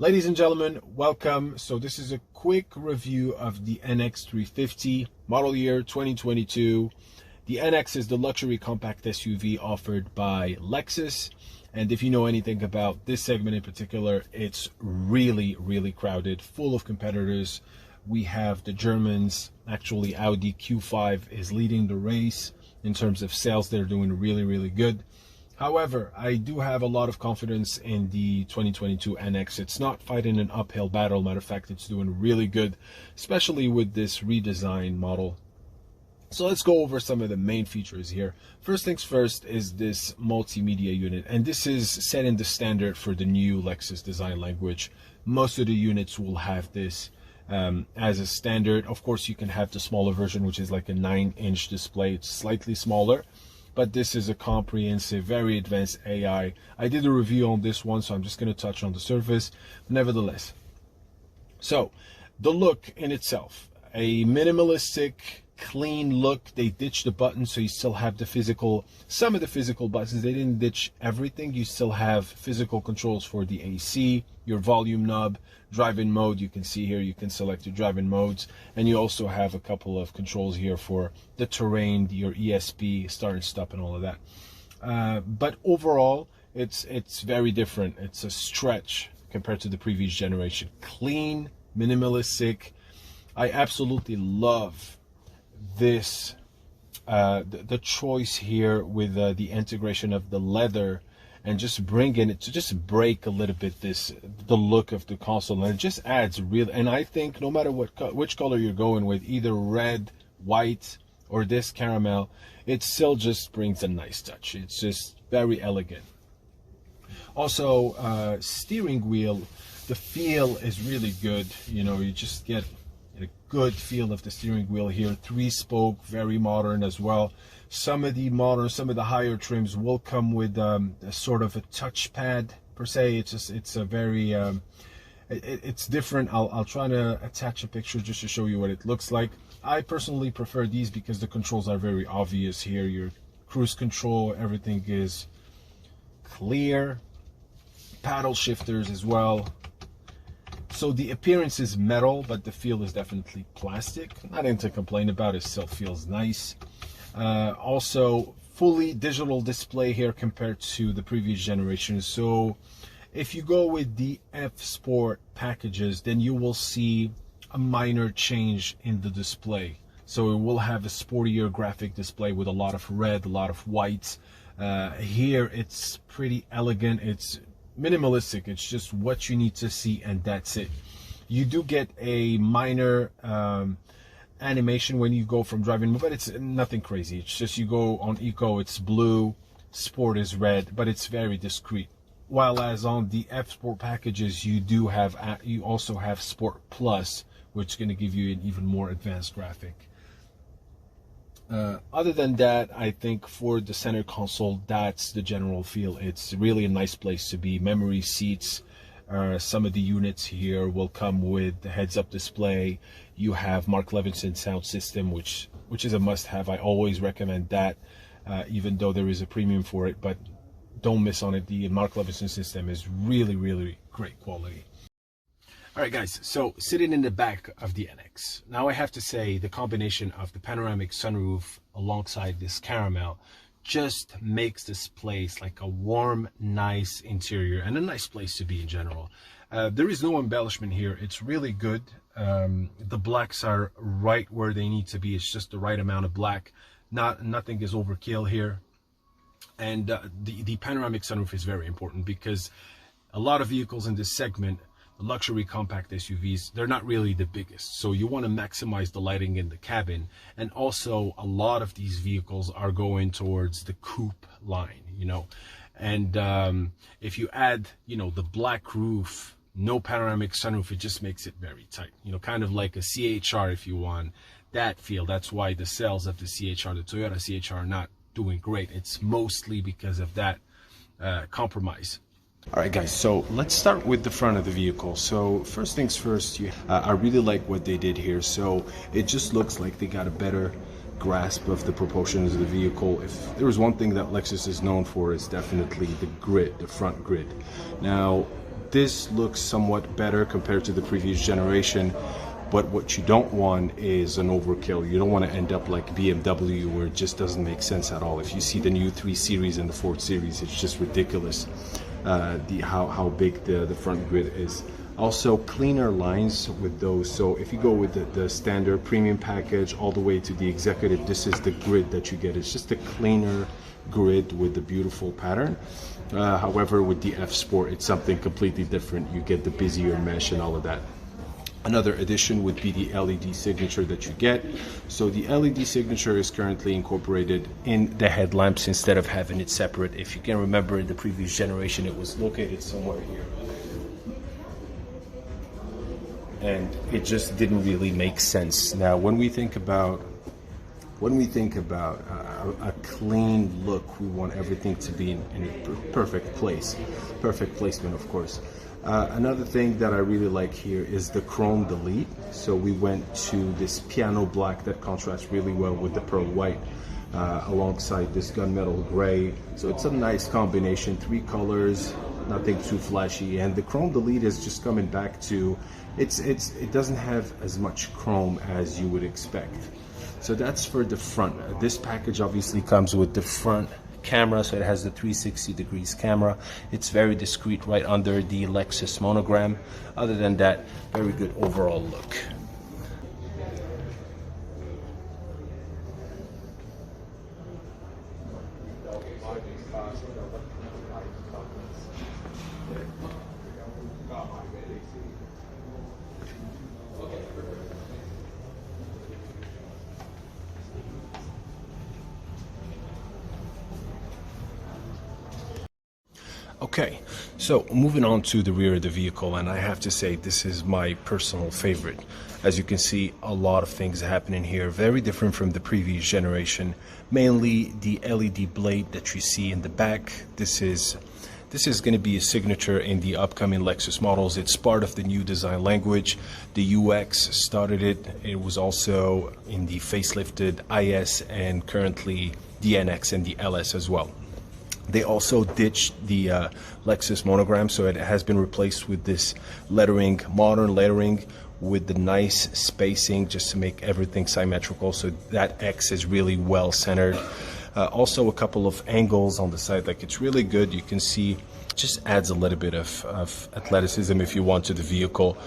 Ladies and gentlemen, welcome. So this is a quick review of the NX 350 model year 2022. The NX is the luxury compact SUV offered by Lexus. And if you know anything about this segment in particular, it's really crowded, full of competitors. We have the Germans, actually Audi Q5 is leading the race in terms of sales. They're doing really good. However, I do have a lot of confidence in the 2022 NX. It's not fighting an uphill battle. Matter of fact, it's doing really good, especially with this redesigned model. So let's go over some of the main features here. First things first is this multimedia unit, and this is setting the standard for the new Lexus design language. Most of the units will have this as a standard. Of course, you can have the smaller version, which is like a 9-inch display. It's slightly smaller, but this is a comprehensive, very advanced AI. I did a review on this one, so I'm just going to touch on the surface. Nevertheless, so the look in itself, a minimalistic, clean look. They ditched the buttons, so you still have the physical, some of the physical buttons. They didn't ditch everything. You still have physical controls for the AC, your volume knob, drive-in mode. You can see here, you can select your drive-in modes, and you also have a couple of controls here for the terrain, your ESP, start and stop, and all of that. But overall, it's very different. It's a stretch compared to the previous generation. Clean, minimalistic. I absolutely love this the choice here with the integration of the leather, and just bringing it to just break a little bit the look of the console, and it just adds real. And I think no matter which color you're going with, either red, white, or this caramel, it still just brings a nice touch. It's just very elegant. Also, steering wheel, the feel is really good. You know, you just get a good feel of the steering wheel here. 3-spoke, very modern as well. Some of the higher trims will come with a sort of a touchpad per se. It's a very it's different. I'll try to attach a picture just to show you what it looks like. I personally prefer these because the controls are very obvious here. Your cruise control, everything is clear. Paddle shifters as well. So the appearance is metal, but the feel is definitely plastic. Nothing to complain about. It still feels nice. Also, fully digital display here compared to the previous generation. So if you go with the F Sport packages, then you will see a minor change in the display. So it will have a sportier graphic display with a lot of red, a lot of white. Here it's pretty elegant. It's minimalistic. It's just what you need to see, and that's it. You do get a minor animation when you go from driving mode, but it's nothing crazy. It's just you go on eco, it's blue, sport is red, but it's very discreet. While as on the F Sport packages, you also have Sport Plus, which is going to give you an even more advanced graphic. Other than that, I think for the center console, that's the general feel. It's really a nice place to be. Memory seats. Some of the units here will come with the heads-up display. You have Mark Levinson sound system, which is a must-have. I always recommend that, even though there is a premium for it. But don't miss on it. The Mark Levinson system is really great quality. All right, guys, so sitting in the back of the NX. Now I have to say the combination of the panoramic sunroof alongside this caramel just makes this place like a warm, nice interior and a nice place to be in general. There is no embellishment here. It's really good. The blacks are right where they need to be. It's just the right amount of black. Nothing is overkill here. And the panoramic sunroof is very important because a lot of vehicles in this segment, luxury compact SUVs, they're not really the biggest, so you want to maximize the lighting in the cabin. And also a lot of these vehicles are going towards the coupe line, you know, and if you add, you know, the black roof, no panoramic sunroof, it just makes it very tight, you know, kind of like a CHR if you want that feel. That's why the sales of the CHR, the Toyota CHR, are not doing great. It's mostly because of that compromise. All right, guys, so let's start with the front of the vehicle. So first things first, I really like what they did here. So it just looks like they got a better grasp of the proportions of the vehicle. If there was one thing that Lexus is known for, it's definitely the grid, the front grid. Now, this looks somewhat better compared to the previous generation. But what you don't want is an overkill. You don't want to end up like BMW, where it just doesn't make sense at all. If you see the new 3 Series and the 4 Series, it's just ridiculous how big the front grid is. Also, cleaner lines with those. So if you go with the standard premium package all the way to the executive, this is the grid that you get. It's just a cleaner grid with the beautiful pattern. However, with the F Sport, it's something completely different. You get the busier mesh and all of that. Another addition would be the LED signature that you get. So the LED signature is currently incorporated in the headlamps instead of having it separate. If you can remember, in the previous generation, it was located somewhere here. And it just didn't really make sense. Now, when we think about a clean look, we want everything to be in a perfect place, perfect placement, of course. Another thing that I really like here is the chrome delete. So we went to this piano black that contrasts really well with the pearl white, alongside this gunmetal gray. So it's a nice combination, 3 colors, nothing too flashy. And the chrome delete is just coming back to, it doesn't have as much chrome as you would expect. So that's for the front. This package obviously comes with the front camera, so it has the 360 degrees camera. It's very discreet right under the Lexus monogram. Other than that, very good overall look. Okay, so moving on to the rear of the vehicle, and I have to say this is my personal favorite. As you can see, a lot of things happening here, very different from the previous generation. Mainly the LED blade that you see in the back. This is going to be a signature in the upcoming Lexus models. It's part of the new design language. The UX started it. It was also in the facelifted IS and currently the NX and the LS as well. They also ditched the Lexus monogram, so it has been replaced with this lettering, modern lettering with the nice spacing just to make everything symmetrical, so that X is really well centered. Also a couple of angles on the side, like it's really good. You can see just adds a little bit of athleticism if you want to the vehicle.